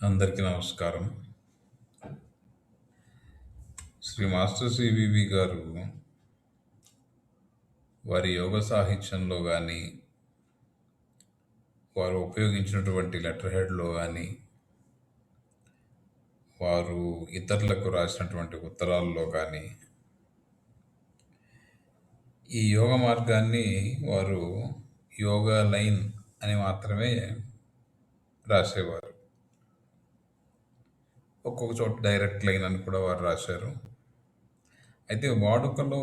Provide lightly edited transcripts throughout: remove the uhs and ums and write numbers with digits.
అందరికీ నమస్కారం. Shri master CVV గారు వారి యోగ సాహిత్యంలో కానీ, వారు ఉపయోగించినటువంటి లెటర్ హెడ్లో కానీ, వారు ఇతరులకు రాసినటువంటి ఉత్తరాల్లో కానీ, ఈ యోగ మార్గాన్ని వారు యోగా లైన్ అని మాత్రమే రాసేవారు. ఒక్కొక్క చోట డైరెక్ట్ లైన్ అని కూడా వారు రాశారు. అయితే వాడుకలో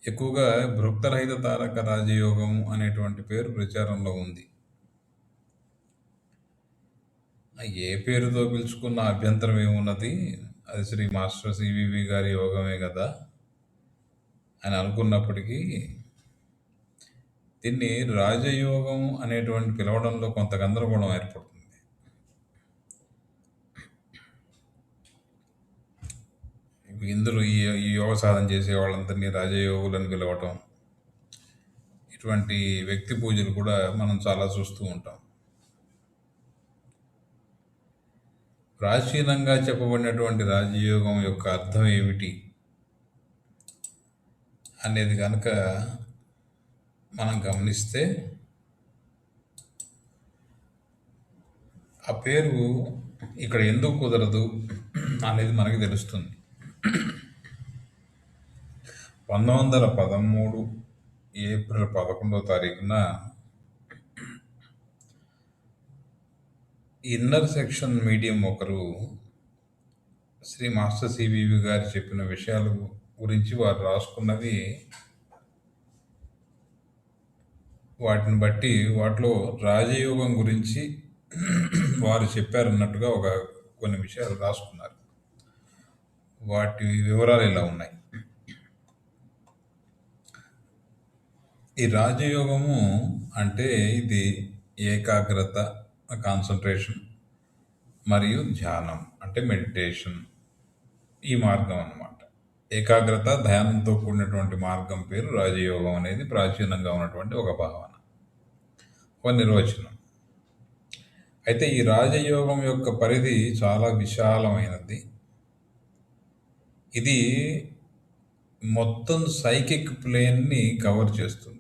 ఎక్కువగా భృక్తరహిత తారక రాజయోగం అనేటువంటి పేరు ప్రచారంలో ఉంది. ఏ పేరుతో పిలుచుకున్న అభ్యంతరం ఏమున్నది, అది శ్రీ మాస్టర్ సివివి గారి యోగమే కదా అని అనుకున్నప్పటికీ దీన్ని రాజయోగం అనేటువంటి పిలవడంలో కొంత గందరగోళం ఏర్పడుతుంది. ఇందులో ఈ యోగ సాధన చేసే వాళ్ళందరినీ రాజయోగులను పిలవటం, ఇటువంటి వ్యక్తి పూజలు కూడా మనం చాలా చూస్తూ ఉంటాం. ప్రాచీనంగా చెప్పబడినటువంటి రాజయోగం యొక్క అర్థం ఏమిటి అనేది కనుక మనం గమనిస్తే, ఆ పేరు ఇక్కడ ఎందుకు కుదరదు అనేది మనకి తెలుస్తుంది. 1913 ఏప్రిల్ 11వ తారీఖున ఇన్నర్ సెక్షన్ మీడియం ఒకరు శ్రీ మాస్టర్ సివివి గారు చెప్పిన విషయాల గురించి వారు రాసుకున్నవి, వాటిని బట్టి వాటిలో రాజయోగం గురించి వారు చెప్పారన్నట్టుగా కొన్ని విషయాలు రాసుకున్నారు. వాటి వివరాలు ఇలా ఉన్నాయి. ఈ రాజయోగము అంటే ఇది ఏకాగ్రత, కాన్సన్ట్రేషన్ మరియు ధ్యానం అంటే మెడిటేషన్, ఈ మార్గం అన్నమాట. ఏకాగ్రత ధ్యానంతో కూడినటువంటి మార్గం పేరు రాజయోగం అనేది ప్రాచీనంగా ఉన్నటువంటి ఒక భావన, ఒక నిర్వచనం. అయితే ఈ రాజయోగం యొక్క పరిధి చాలా విశాలమైనది. ఇది మొత్తం సైకిక్ ప్లేన్ని కవర్ చేస్తుంది.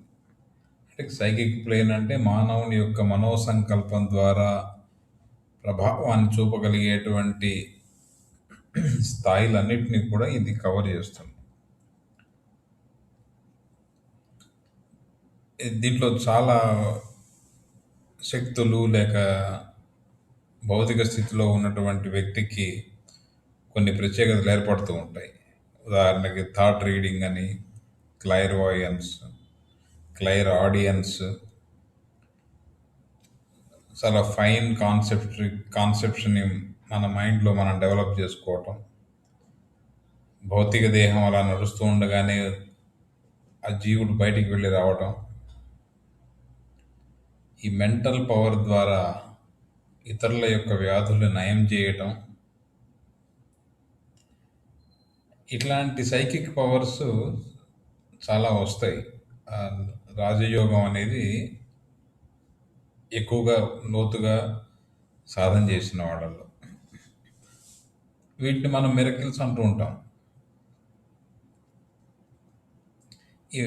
అంటే సైకిక్ ప్లేన్ అంటే మానవుని యొక్క మనోసంకల్పం ద్వారా ప్రభావాన్ని చూపగలిగేటువంటి స్థాయిలన్నింటినీ కూడా ఇది కవర్ చేస్తుంది. దీంట్లో చాలా శక్తులు లేక భౌతిక స్థితిలో ఉన్నటువంటి వ్యక్తికి కొన్ని ప్రత్యేకతలు ఏర్పడుతూ ఉంటాయి. ఉదాహరణకి థాట్ రీడింగ్ అని, క్లైర్వాయన్స్, క్లైర్ ఆడియన్స్, చాలా ఫైన్ కాన్సెప్ట్ని మన మైండ్లో మనం డెవలప్ చేసుకోవటం, భౌతిక దేహం అలా నడుస్తూ ఉండగానే ఆ జీవుడు బయటికి వెళ్ళి రావటం, ఈ మెంటల్ పవర్ ద్వారా ఇతరుల యొక్క వ్యాధులు నయం చేయటం, ఇట్లాంటి సైకిక్ పవర్స్ చాలా వస్తాయి రాజయోగం అనేది ఎక్కువగా లోతుగా సాధన చేసిన వాళ్ళలో. వీటిని మనం మిరకిల్స్ అంటూ ఉంటాం. ఈ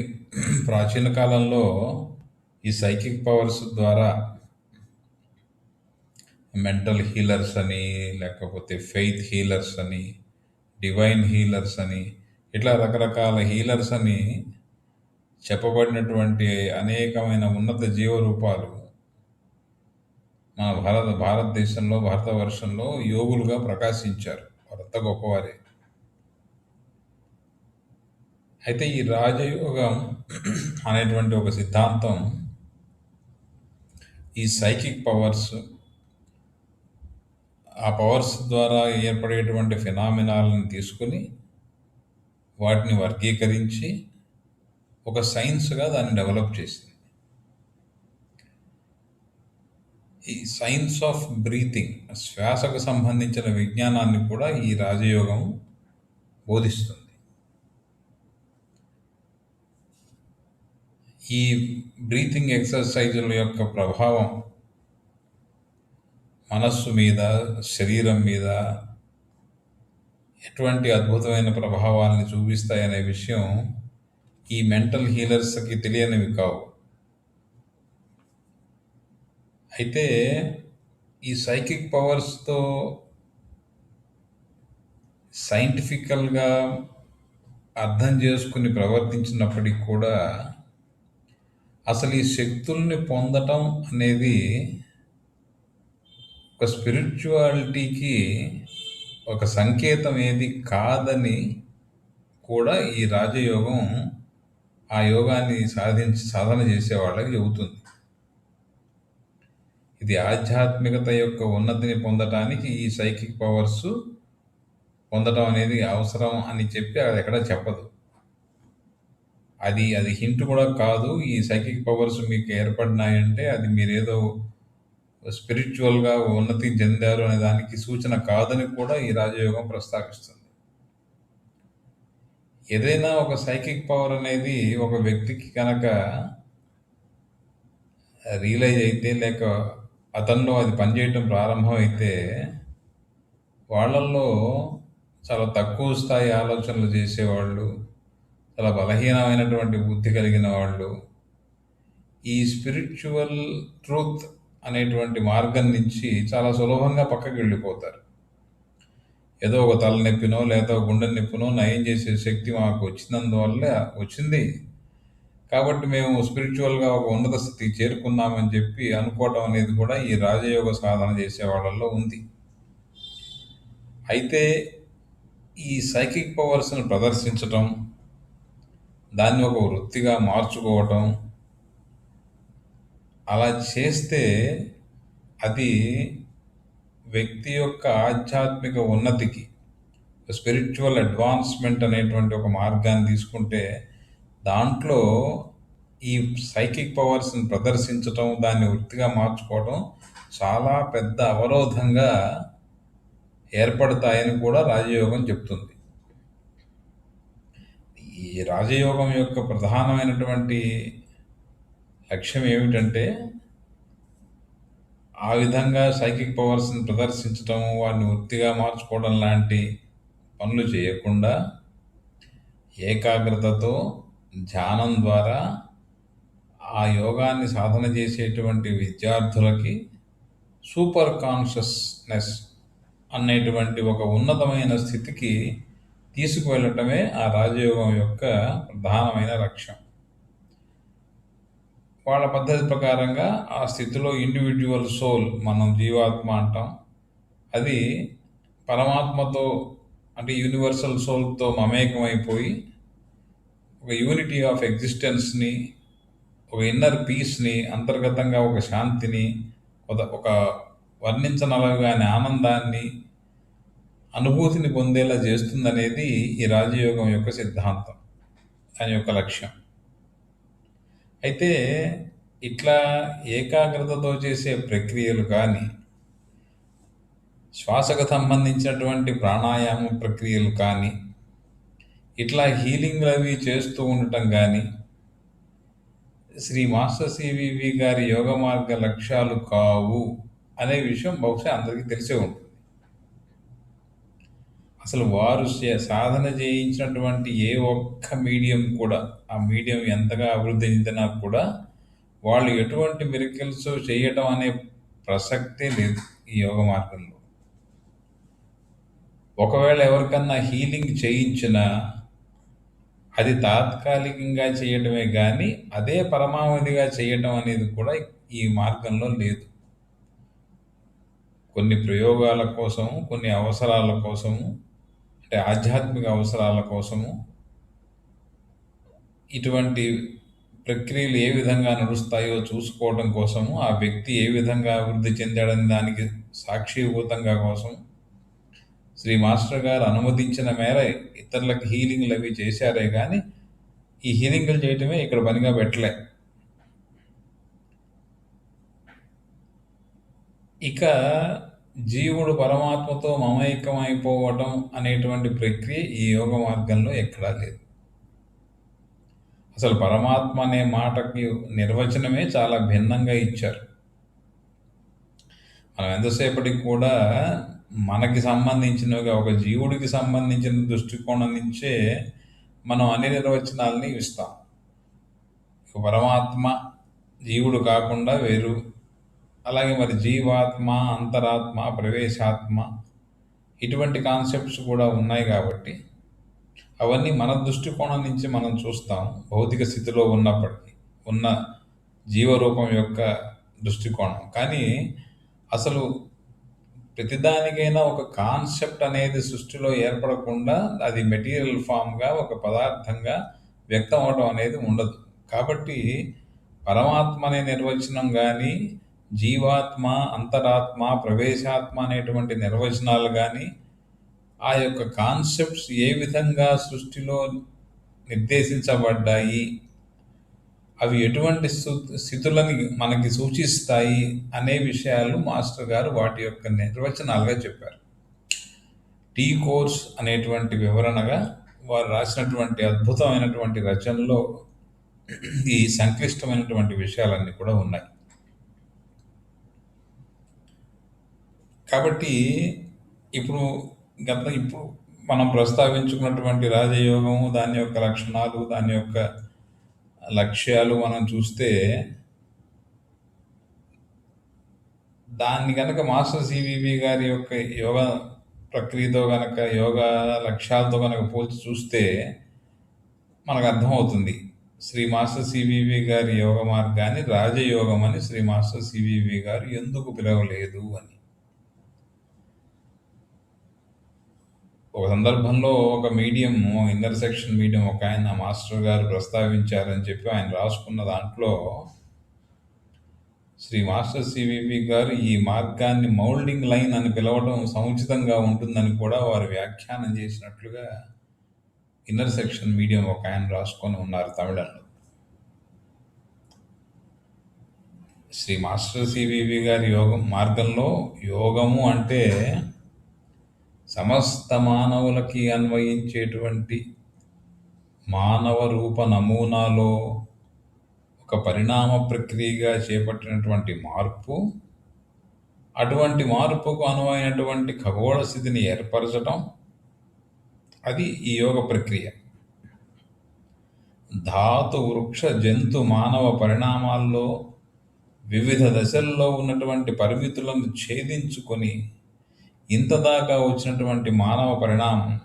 ప్రాచీన కాలంలో ఈ సైకిక్ పవర్స్ ద్వారా మెంటల్ హీలర్స్ అని, లేకపోతే ఫెయిత్ హీలర్స్ అని, డివైన్ హీలర్స్ అని, ఇట్లా రకరకాల హీలర్స్ అని చెప్పబడినటువంటి అనేకమైన ఉన్నత జీవరూపాలు మన భారతదేశంలో, భారతవర్షంలో యోగులుగా ప్రకాశించారు. వారంతా గొప్పవారే. అయితే ఈ రాజయోగం అనేటువంటి ఒక సిద్ధాంతం ఈ సైకిక్ పవర్స్, ఆ పవర్స్ ద్వారా ఏర్పడేటువంటి ఫినామినాలను తీసుకుని వాటిని వర్గీకరించి ఒక సైన్స్గా దాన్ని డెవలప్ చేసింది. ఈ సైన్స్ ఆఫ్ బ్రీతింగ్, శ్వాసకు సంబంధించిన విజ్ఞానాన్ని కూడా ఈ రాజయోగం బోధిస్తుంది. ఈ బ్రీతింగ్ ఎక్సర్సైజుల యొక్క ప్రభావం మనస్సు మీద, శరీరం మీద ఎటువంటి అద్భుతమైన ప్రభావాల్ని చూపిస్తాయనే విషయం ఈ మెంటల్ హీలర్స్కి తెలియనివి కావు. అయితే ఈ సైకిక్ పవర్స్తో సైంటిఫికల్గా అర్థం చేసుకుని ప్రవర్తించినప్పటికీ కూడా అసలు ఈ శక్తుల్ని పొందటం అనేది ఒక స్పిరిచువాలిటీకి ఒక సంకేతం ఏది కాదని కూడా ఈ రాజయోగం ఆ యోగాన్ని సాధన చేసే వాళ్ళకి చెబుతుంది. ఇది ఆధ్యాత్మికత యొక్క ఉన్నతిని పొందటానికి ఈ సైకిక్ పవర్స్ పొందటం అనేది అవసరం అని చెప్పి అది ఎక్కడ చెప్పదు. అది హింట్ కూడా కాదు. ఈ సైకిక్ పవర్స్ మీకు ఏర్పడినాయంటే అది మీరేదో స్పిరిచువల్గా ఉన్నతి చెందారు అనే దానికి సూచన కాదని కూడా ఈ రాజయోగం ప్రస్తావిస్తుంది. ఏదైనా ఒక సైకిక్ పవర్ అనేది ఒక వ్యక్తికి కనుక రియలైజ్ అయితే, లేక అతనిలో అది పనిచేయటం ప్రారంభం అయితే, వాళ్ళల్లో చాలా తక్కువ స్థాయి ఆలోచనలు చేసేవాళ్ళు, చాలా బలహీనమైనటువంటి బుద్ధి కలిగిన వాళ్ళు ఈ స్పిరిచువల్ ట్రూత్ అనేటువంటి మార్గం నుంచి చాలా సులభంగా పక్కకి వెళ్ళిపోతారు. ఏదో ఒక తలనొప్పినో లేదా గుండె నొప్పినో నయం చేసే శక్తి మాకు వచ్చినందువల్ల వచ్చింది కాబట్టి మేము స్పిరిచువల్గా ఒక ఉన్నత స్థితికి చేరుకున్నామని చెప్పి అనుకోవటం అనేది కూడా ఈ రాజయోగ సాధన చేసే వాళ్ళల్లో ఉంది. అయితే ఈ సైకిక్ పవర్స్ను ప్రదర్శించటం, దాన్ని ఒక వృత్తిగా మార్చుకోవటం, అలా చేస్తే అది వ్యక్తి యొక్క ఆధ్యాత్మిక ఉన్నతికి, స్పిరిచువల్ అడ్వాన్స్మెంట్ అనేటువంటి ఒక మార్గాన్ని తీసుకుంటే దాంట్లో ఈ సైకిక్ పవర్స్ని ప్రదర్శించటం, దాన్ని వృత్తిగా మార్చుకోవటం చాలా పెద్ద అవరోధంగా ఏర్పడతాయని కూడా రాజయోగం చెప్తుంది. ఈ రాజయోగం యొక్క ప్రధానమైనటువంటి లక్ష్యం ఏమిటంటే ఆ విధంగా సైకిక్ పవర్స్ని ప్రదర్శించటం, వాటిని వృత్తిగా మార్చుకోవడం లాంటి పనులు చేయకుండా ఏకాగ్రతతో ధ్యానం ద్వారా ఆ యోగాన్ని సాధన చేసేటువంటి విద్యార్థులకి సూపర్ కాన్షియస్నెస్ అనేటువంటి ఒక ఉన్నతమైన స్థితికి తీసుకువెళ్ళటమే ఆ రాజయోగం యొక్క ప్రధానమైన లక్ష్యం. వాళ్ళ పద్ధతి ప్రకారంగా ఆ స్థితిలో ఇండివిజువల్ సోల్, మనం జీవాత్మ అంటాం, అది పరమాత్మతో అంటే యూనివర్సల్ సోల్తో మమేకమైపోయి ఒక యూనిటీ ఆఫ్ ఎగ్జిస్టెన్స్ని, ఒక ఇన్నర్ పీస్ని, అంతర్గతంగా ఒక శాంతిని, ఒక వర్ణించనలగానే ఆనందాన్ని, అనుభూతిని పొందేలా చేస్తుందనేది ఈ రాజయోగం యొక్క సిద్ధాంతం, దాని యొక్క లక్ష్యం. అయితే ఇట్లా ఏకాగ్రతతో చేసే ప్రక్రియలు కానీ, శ్వాసకు సంబంధించినటువంటి ప్రాణాయామ ప్రక్రియలు కానీ, ఇట్లా హీలింగ్లు అవి చేస్తూ ఉండటం కానీ శ్రీ మాస్టర్ సివివి గారి యోగ మార్గ లక్ష్యాలు కావు అనే విషయం బహుశా అందరికీ తెలిసే ఉంటుంది. అసలు వారు సాధన చేయించినటువంటి ఏ ఒక్క మీడియం కూడా, ఆ మీడియం ఎంతగా అభివృద్ధి చెందినా కూడా వాళ్ళు ఎటువంటి మిరకిల్స్ చేయటం అనే ప్రసక్తే లేదు ఈ యోగ మార్గంలో. ఒకవేళ ఎవరికన్నా హీలింగ్ చేయించినా అది తాత్కాలికంగా చేయటమే కానీ అదే పరమావధిగా చేయటం అనేది కూడా ఈ మార్గంలో లేదు. కొన్ని ప్రయోగాల కోసము, కొన్ని అవసరాల కోసము, అంటే ఆధ్యాత్మిక అవసరాల కోసము ఇటువంటి ప్రక్రియలు ఏ విధంగా నడుస్తాయో చూసుకోవడం కోసము, ఆ వ్యక్తి ఏ విధంగా అభివృద్ధి చెందాడని దానికి సాక్షిభూతంగా కోసం శ్రీ మాస్టర్ గారు అనుమతించిన మేర ఇతరులకు హీలింగ్లు అవి చేశారే కానీ ఈ హీలింగ్లు చేయటమే ఇక్కడ పనిగా పెట్టలే. ఇక జీవుడు పరమాత్మతో మమైకమైపోవటం అనేటువంటి ప్రక్రియ ఈ యోగ మార్గంలో ఎక్కడా లేదు. అసలు పరమాత్మ అనే మాటకి నిర్వచనమే చాలా భిన్నంగా ఇచ్చారు. మనం ఎంతసేపటికి కూడా మనకి సంబంధించినవిగా ఒక జీవుడికి సంబంధించిన దృష్టికోణం నుంచే మనం అన్ని నిర్వచనాలని ఇస్తాం. ఇక పరమాత్మ జీవుడు కాకుండా వేరు, అలాగే మరి జీవాత్మ, అంతరాత్మ, ప్రవేశాత్మ ఇటువంటి కాన్సెప్ట్స్ కూడా ఉన్నాయి కాబట్టి అవన్నీ మన దృష్టికోణం నుంచి మనం చూస్తాం. భౌతిక స్థితిలో ఉన్నప్పటికీ ఉన్న జీవరూపం యొక్క దృష్టికోణం. కానీ అసలు ప్రతిదానికైనా ఒక కాన్సెప్ట్ అనేది సృష్టిలో ఏర్పడకుండా అది మెటీరియల్ ఫామ్గా ఒక పదార్థంగా వ్యక్తం అవడం అనేది ఉండదు. కాబట్టి పరమాత్మ అనే నిర్వచనం కానీ, జీవాత్మ, అంతరాత్మ, ప్రవేశాత్మ అనేటువంటి నిర్వచనాలు కానీ, ఆ యొక్క కాన్సెప్ట్స్ ఏ విధంగా సృష్టిలో నిర్దేశించబడ్డాయి, అవి ఎటువంటి స్థితులని మనకి సూచిస్తాయి అనే విషయాలు మాస్టర్ గారు వాటి యొక్క నిర్వచనాలుగా చెప్పారు. టీ కోర్స్ అనేటువంటి వివరణగా వారు రాసినటువంటి అద్భుతమైనటువంటి రచనలో ఈ సంక్లిష్టమైనటువంటి విషయాలన్నీ కూడా ఉన్నాయి. కాబట్టి ఇప్పుడు మనం ప్రస్తావించుకున్నటువంటి రాజయోగము, దాని యొక్క లక్షణాలు, దాని యొక్క లక్ష్యాలు మనం చూస్తే, దాన్ని కనుక మాస్టర్ సివివి గారి యొక్క యోగా ప్రక్రియతో కనుక, యోగా లక్ష్యాలతో కనుక పోల్చి చూస్తే మనకు అర్థమవుతుంది శ్రీ మాస్టర్ సివివి గారి యోగ మార్గాన్ని రాజయోగం అని శ్రీ మాస్టర్ సివివి గారు ఎందుకు పిలవలేదు అని. ఒక సందర్భంలో ఒక మీడియం, ఇంటర్సెక్షన్ మీడియం ఒక ఆయన మాస్టర్ గారు ప్రస్తావించారని చెప్పి ఆయన రాసుకున్న దాంట్లో శ్రీ మాస్టర్ సివివి గారు ఈ మార్గాన్ని మౌల్డింగ్ లైన్ అని పిలవడం సముచితంగా ఉంటుందని కూడా వారు వ్యాఖ్యానం చేసినట్లుగా ఇంటర్సెక్షన్ మీడియం ఒక ఆయన రాసుకొని ఉన్నారు తమిళంలో. శ్రీ మాస్టర్ సివివి గారి మార్గంలో యోగము అంటే సమస్త మానవులకి అన్వయించేటువంటి మానవ రూప నమూనాలో ఒక పరిణామ ప్రక్రియగా చేపట్టినటువంటి మార్పు, అటువంటి మార్పుకు అనువైనటువంటి ఖగోళ స్థితిని ఏర్పరచటం, అది ఈ యోగ ప్రక్రియ. ధాతు, వృక్ష, జంతు, మానవ పరిణామాల్లో వివిధ దశల్లో ఉన్నటువంటి పరిమితులను ఛేదించుకొని ఇంతదాకా వచ్చినటువంటి మానవ పరిణామం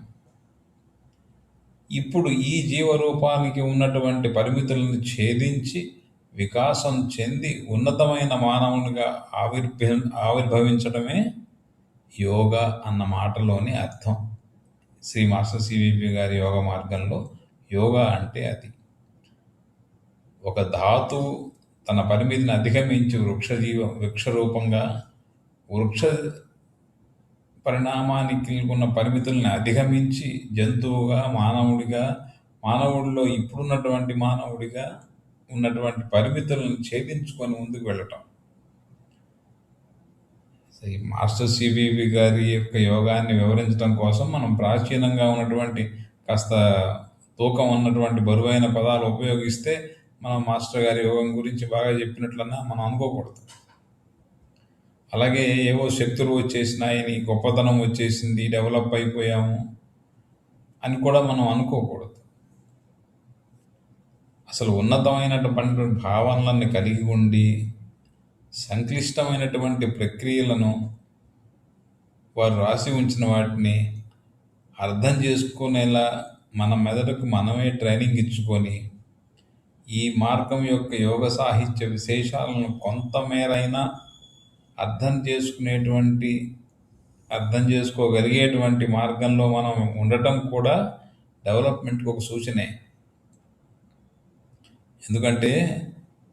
ఇప్పుడు ఈ జీవరూపానికి ఉన్నటువంటి పరిమితులను ఛేదించి వికాసం చెంది ఉన్నతమైన మానవునిగా ఆవిర్భవించడమే యోగా అన్న మాటలోని అర్థం. శ్రీ మాస్టర్ సివివి గారి యోగ మార్గంలో యోగా అంటే అది. ఒక ధాతువు తన పరిమితిని అధిగమించి వృక్షరూపంగా, వృక్ష పరిణామానికి ఉన్న పరిమితులను అధిగమించి జంతువుగా, మానవుడిలో ఇప్పుడున్నటువంటి మానవుడిగా ఉన్నటువంటి పరిమితులను ఛేదించుకొని ముందుకు వెళ్ళటం. మాస్టర్ సివివి గారి యొక్క యోగాన్ని వివరించడం కోసం మనం ప్రాచీనంగా ఉన్నటువంటి కాస్త తూకం ఉన్నటువంటి బరువైన పదాలు ఉపయోగిస్తే మనం మాస్టర్ గారి యోగం గురించి బాగా చెప్పినట్లన్నా మనం అనుకోకూడదు. అలాగే ఏవో శక్తులు వచ్చేసినాయని, గొప్పతనం వచ్చేసింది, డెవలప్ అయిపోయాము అని కూడా మనం అనుకోకూడదు. అసలు ఉన్నతమైనటువంటి భావనలను కలిగి ఉండి సంక్లిష్టమైనటువంటి ప్రక్రియలను వారు రాసి ఉంచిన వాటిని అర్థం చేసుకునేలా మన మెదడుకు మనమే ట్రైనింగ్ ఇచ్చుకొని ఈ మార్గం యొక్క యోగ సాహిత్య విశేషాలను కొంతమేరైనా అర్థం చేసుకోగలిగేటువంటి మార్గంలో మనం ఉండటం కూడా డెవలప్మెంట్కి ఒక సూచనే. ఎందుకంటే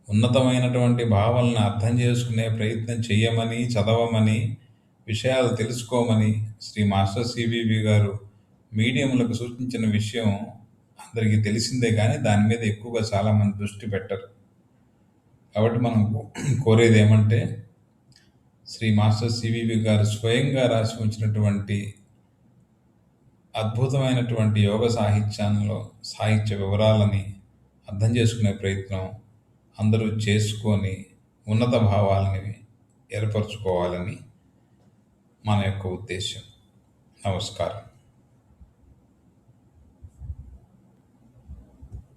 ఉన్నతమైనటువంటి భావాలను అర్థం చేసుకునే ప్రయత్నం చేయమని, చదవమని, విషయాలు తెలుసుకోమని శ్రీ మాస్టర్ సివివి గారు మీడియంలకు సూచించిన విషయం అందరికీ తెలిసిందే, కానీ దాని మీద ఎక్కువగా చాలామంది దృష్టి పెట్టరు. కాబట్టి మనం కోరేది ఏమంటే, శ్రీ మాస్టర్ సివివి గారు స్వయంగా రాసి ఉంచినటువంటి అద్భుతమైనటువంటి యోగ సాహిత్య వివరాలని అర్థం చేసుకునే ప్రయత్నం అందరూ చేసుకొని ఉన్నత భావాలని ఏర్పరచుకోవాలని మన యొక్క ఉద్దేశం. నమస్కారం.